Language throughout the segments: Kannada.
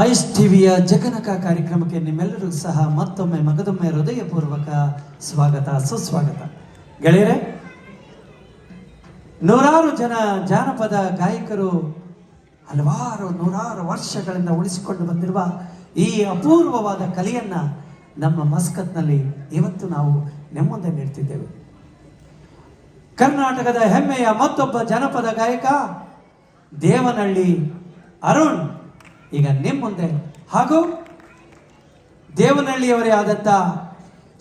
ಐಸ್ ಟಿವಿಯ ಜಗನಕ ಕಾರ್ಯಕ್ರಮಕ್ಕೆ ನಿಮ್ಮೆಲ್ಲರಿಗೂ ಸಹ ಮತ್ತೊಮ್ಮೆ ಮಗದೊಮ್ಮೆ ಹೃದಯಪೂರ್ವಕ ಸ್ವಾಗತ ಸುಸ್ವಾಗತ. ಗೆಳೆಯರೆ, ನೂರಾರು ಜನ ಜಾನಪದ ಗಾಯಕರು ನೂರಾರು ವರ್ಷಗಳಿಂದ ಉಳಿಸಿಕೊಂಡು ಬಂದಿರುವ ಈ ಅಪೂರ್ವವಾದ ಕಲೆಯನ್ನ ನಮ್ಮ ಮಸ್ಕತ್ನಲ್ಲಿ ಇವತ್ತು ನಾವು ನೆಮ್ಮದಿ ನೀಡ್ತಿದ್ದೇವೆ. ಕರ್ನಾಟಕದ ಹೆಮ್ಮೆಯ ಮತ್ತೊಬ್ಬ ಜನಪದ ಗಾಯಕ ದೇವನಹಳ್ಳಿ ಅರುಣ್ ಈಗ ನಿಮ್ಮ ಮುಂದೆ, ಹಾಗೂ ದೇವನಹಳ್ಳಿಯವರೇ ಆದಂಥ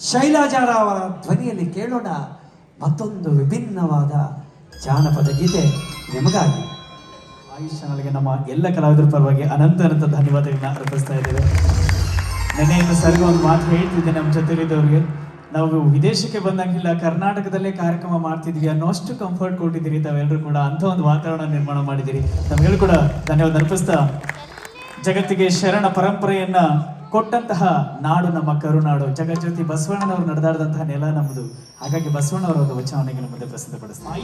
ಶೈಲಜಾರ ಅವರ ಧ್ವನಿಯಲ್ಲಿ ಕೇಳೋಣ ಮತ್ತೊಂದು ವಿಭಿನ್ನವಾದ ಜಾನಪದ ಗೀತೆ ನಿಮಗಾಗಿ. ಆಯುಷ್ ಚಾನಲ್ಗೆ ನಮ್ಮ ಎಲ್ಲ ಕಲಾವಿದರ ಪರವಾಗಿ ಅನಂತ ಧನ್ಯವಾದಗಳನ್ನ ಅರ್ಪಿಸ್ತಾ ಇದ್ದೇವೆ. ನೆನೆಯನ್ನು ಸರ್ಗ ಒಂದು ಮಾತು ಹೇಳ್ತಿದ್ದೆ ನಮ್ಮ ಜೊತೆಲಿದ್ದವ್ರಿಗೆ, ನಾವು ವಿದೇಶಕ್ಕೆ ಬಂದಂಗಿಲ್ಲ, ಕರ್ನಾಟಕದಲ್ಲೇ ಕಾರ್ಯಕ್ರಮ ಮಾಡ್ತಿದ್ವಿ ಅನ್ನೋಷ್ಟು ಕಂಫರ್ಟ್ ಕೊಟ್ಟಿದ್ದೀರಿ ತಾವೆಲ್ಲರೂ ಕೂಡ. ಅಂಥ ಒಂದು ವಾತಾವರಣ ನಿರ್ಮಾಣ ಮಾಡಿದ್ದೀರಿ, ನಮಗೆಲ್ಲೂ ಕೂಡ ಧನ್ಯವಾದ ಅರ್ಪಿಸ್ತಾ, ಜಗತ್ತಿಗೆ ಶರಣ ಪರಂಪರೆಯನ್ನ ಕೊಟ್ಟಂತಹ ನಾಡು ನಮ್ಮ ಕರುನಾಡು. ಜಗಜ್ಯೋತಿ ಬಸವಣ್ಣನವರು ನಡೆದಾಡಿದಂತಹ ನೆಲ ನಮ್ಮದು. ಹಾಗಾಗಿ ಬಸವಣ್ಣವರ ಒಂದು ವಚನವನ್ನೇ ಮುಂದೆ ಪ್ರಸಿದ್ಧಪಡಿಸ್ತಾರೆ.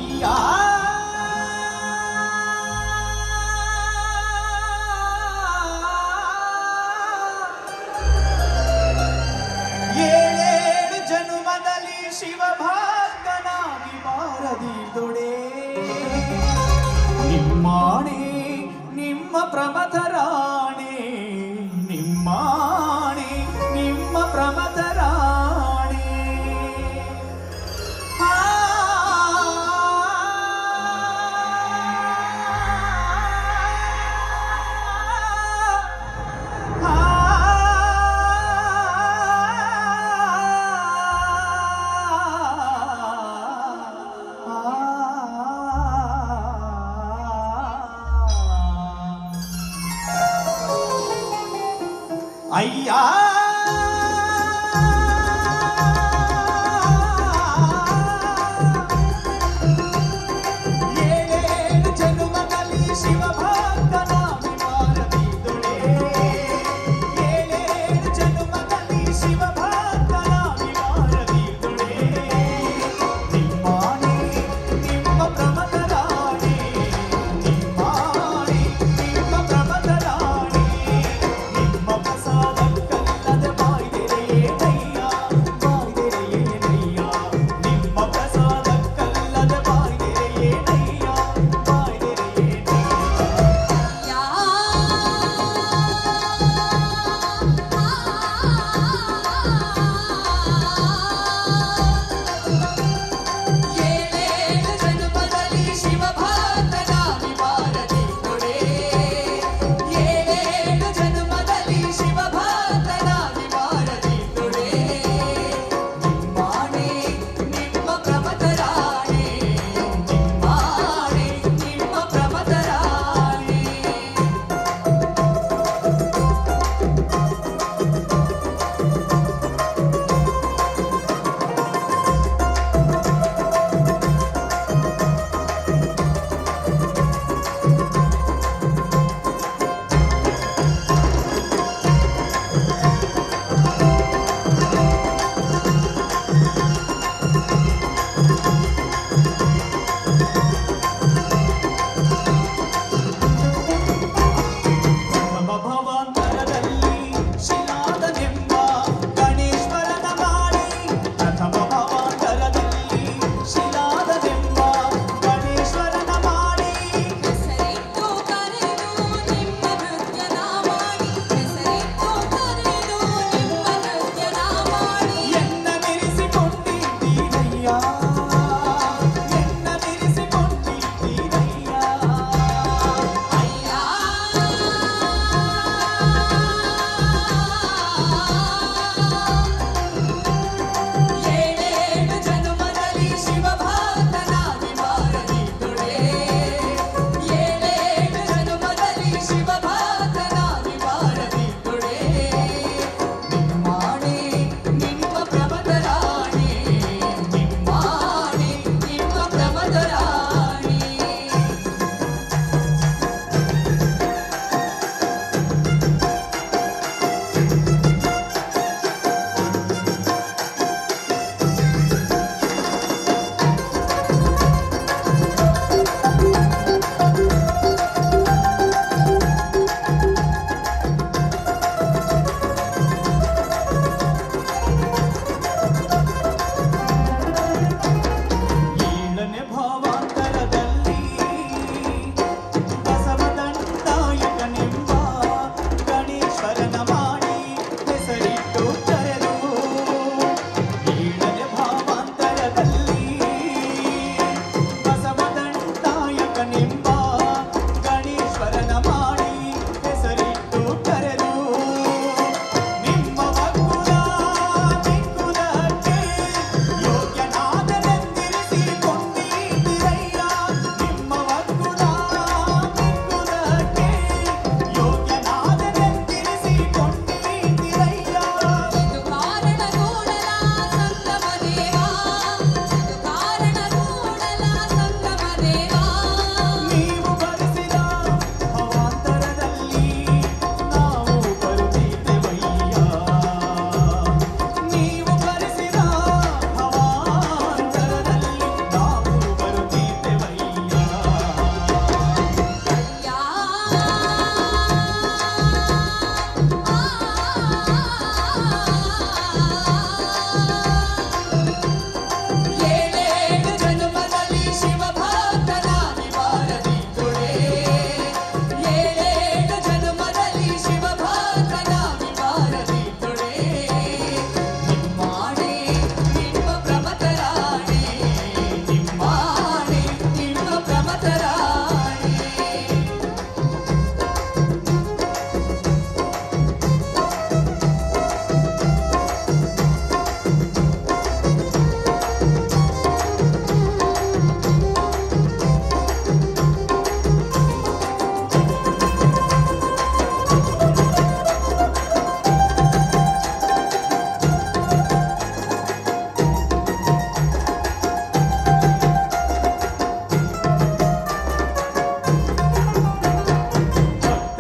ಏಳೇಳು ಜನುಮದಲ್ಲಿ ಶಿವಭಾಗನಾಗಿ ಬಾರದಿದೊಡೆ ನಿಮ್ಮಾಣೆ ನಿಮ್ಮ ಪ್ರಮಥರಾಣೆ, ನಿಮ್ಮಾಣೆ ನಿಮ್ಮ ಪ್ರಮಥರಾಣೆ. ಅಯ್ಯ ಏಳೇಳು ಜನುಮದಲ್ಲಿ ಶಿವಭಕ್ತನಾಗಿ ಬಾರದಿದ್ದೊಡೆ, ಏಳೇಳು ಜನುಮದಲ್ಲಿ ಶಿವಭಕ್ತನಾಗಿ ಬಾರದಿದ್ದೊಡೆ. ನಿಮ್ಮಾಣೆ ನಿಮ್ಮ ಪ್ರಮಥರಾಣೆ, ನಿಮ್ಮಾಣೆ ನಿಮ್ಮ ಪ್ರಮಥರಾಣೆ. ನಿಮ್ಮ ಪ್ರಸಾದಕ್ಕೆಲ್ಲ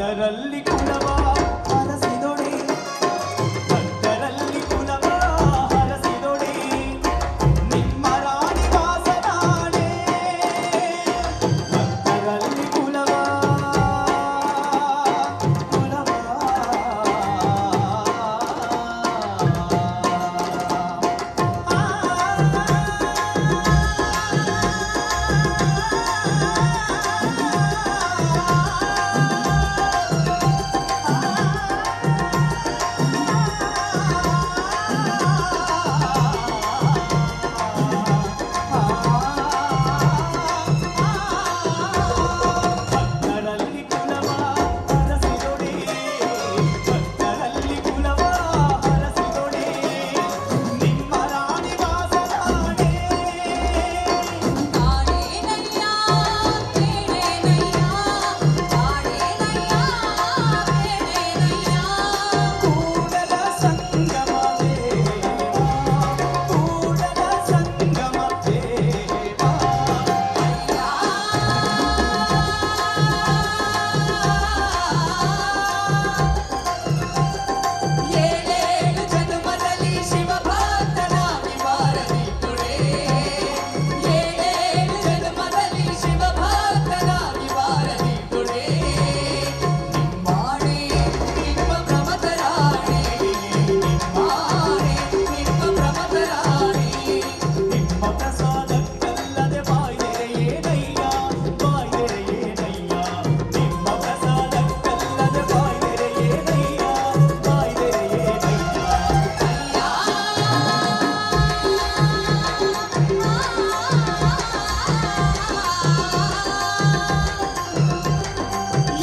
ಭಕ್ತರಲ್ಲಿ ಕುಲವ ಹರಸಿದೊಡೆ ಭಕ್ತರಲ್ಲಿ ಕುಲವ ಹರಸಿದೊಡೆ ನಿಮ್ಮ ರಾಣಿ ವಾಸನಾಡೆ ಭಕ್ತರಲ್ಲಿ ಕುಲವ ಭಕ್ತರಲ್ಲಿ ಕುಲವ ಹರಸಿದೊಡೆ ಭಕ್ತರಲ್ಲಿ ಕುಲವ ಹರಸಿದೊಡೆ ನಿಮ್ಮ ರಾಣಿ ವಾಸನಾಡೆ ಕಾಡೇನಯ್ಯ ಕೇಳೇನಯ್ಯ ಕಾಡೇನಯ್ಯ ಕೇಳೇನಯ್ಯ ಕೂಡಲ ಸಂಗಮ ದೇವ ಕೂಡಲ ಸಂಗಮ ದೇವ ಏಳೇಳು ಜನ್ಮದಲ್ಲಿ ಶಿವಭಕ್ತನ ನಿವಾರದಿದ್ದುಡೆ ಏಳೇಳು ಜನ್ಮದಲ್ಲಿ ಶಿವಭಕ್ತನ ನಿವಾರದಿದ್ದುಡೆ ನಿಮ್ಮಾಣೆ ನಿಮ್ಮ ಪ್ರಮಥರಾಣಿ ನಿಮ್ಮಾಣೆ ನಿಮ್ಮ ಪ್ರಮಥರಾಣಿ ನಿಮ್ಮ ಪ್ರಸಾದಕ್ಕಲ್ಲದೆ ಬಾಯ್ದೆರೆಯೇನಯ್ಯ ಬಾಯ್ದೆರೆಯೇನಯ್ಯ ನಿಮ್ಮ ಪ್ರಸಾದಕ್ಕಲ್ಲದೆ ಬಾಯ್ದೆರೆಯೇನಯ್ಯ ಬಾಯ್ದೆರೆಯೇನಯ್ಯ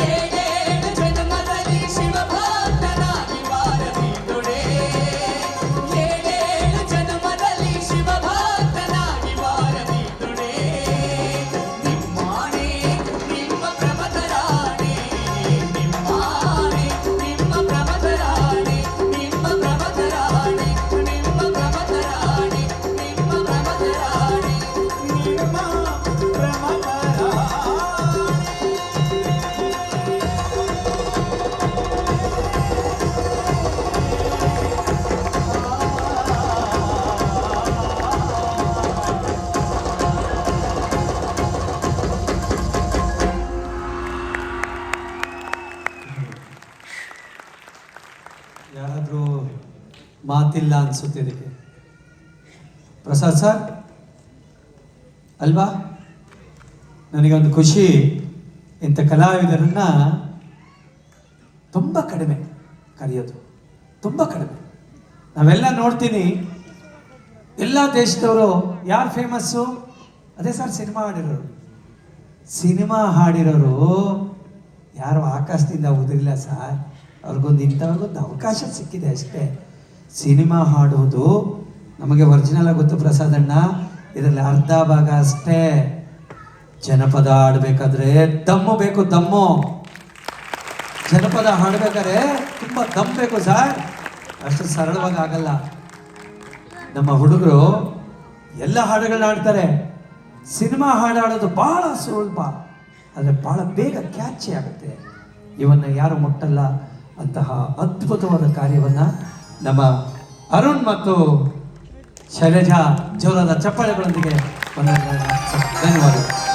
ಏಳೇಳು ಜನ್ಮದಲ್ಲಿ ಶಿವಭಕ್ತನ ನಿವಾರದಿದ್ದುಡೆ ಏಳೇಳು ಜನ್ಮದಲ್ಲಿ ಶಿವಭಕ್ತನ ನಿವಾರದಿದ್ದುಡೆ ನಿಮ್ಮಾಣೆ ನಿಮ್ಮ ಪ್ರಮಥರಾಣಿ ನಿಮ್ಮಾಣೆ ನಿಮ್ಮ ಪ್ರಮಥರಾಣಿ ನಿಮ್ಮ ಪ್ರಮಥರಾಣಿ ನಿಮ್ಮ ಪ್ರಮಥರಾಣಿ ನಿಮ್ಮ ಪ್ರಮಥರಾಣಿ ನಿಮ್ಮ ಪ್ರಮಥರಾಣಿ ಯಾರಾದರೂ ಮಾತಿಲ್ಲ ಅನ್ಸುತ್ತೆ ಇದಕ್ಕೆ. ಪ್ರಸಾದ್ ಸರ್ ಅಲ್ವಾ? ನನಗೆ ಒಂದು ಖುಷಿ, ಇಂಥ ಕಲಾವಿದರನ್ನ ತುಂಬ ಕಡಿಮೆ ಕರೆಯೋದು, ತುಂಬ ಕಡಿಮೆ. ನಾವೆಲ್ಲ ನೋಡ್ತೀನಿ, ಎಲ್ಲ ದೇಶದವರು ಯಾರು ಫೇಮಸ್ಸು? ಅದೇ ಸರ್ ಸಿನಿಮಾ ಹಾಡಿರೋರು. ಸಿನಿಮಾ ಹಾಡಿರೋರು ಯಾರು ಆಕಾಶದಿಂದ ಉದುರಿಲ್ಲ ಸರ್, ಅವ್ರಿಗೊಂದು ಇಂಥವ್ರಿಗೊಂದು ಅವಕಾಶ ಸಿಕ್ಕಿದೆ ಅಷ್ಟೇ. ಸಿನಿಮಾ ಹಾಡೋದು ನಮಗೆ ಒರಿಜಿನಲ್ ಆಗಿ ಗೊತ್ತು ಪ್ರಸಾದಣ್ಣ, ಇದರಲ್ಲಿ ಅರ್ಧ ಭಾಗ ಅಷ್ಟೇ. ಜನಪದ ಹಾಡಬೇಕಾದ್ರೆ ದಮ್ಮು ಬೇಕು, ದಮ್ಮು. ಜನಪದ ಹಾಡಬೇಕಾದ್ರೆ ತುಂಬ ದಮ್ ಬೇಕು ಸರ್, ಅಷ್ಟು ಸರಳವಾಗಿ ಆಗಲ್ಲ. ನಮ್ಮ ಹುಡುಗರು ಎಲ್ಲ ಹಾಡುಗಳನ್ನ ಹಾಡ್ತಾರೆ, ಸಿನಿಮಾ ಹಾಡು ಹಾಡೋದು ಭಾಳ ಸುಲಭ, ಆದರೆ ಭಾಳ ಬೇಗ ಕ್ಯಾಚಿ ಆಗುತ್ತೆ. ಇವನ್ನ ಯಾರು ಮುಟ್ಟಲ್ಲ. ಅಂತಹ ಅದ್ಭುತವಾದ ಕಾರ್ಯವನ್ನು ನಮ್ಮ ಅರುಣ್ ಮತ್ತು ಶೈಲಜಾ ಜೋರಾದ ಚಪ್ಪಾಳೆಗಳೊಂದಿಗೆ ಧನ್ಯವಾದಗಳು.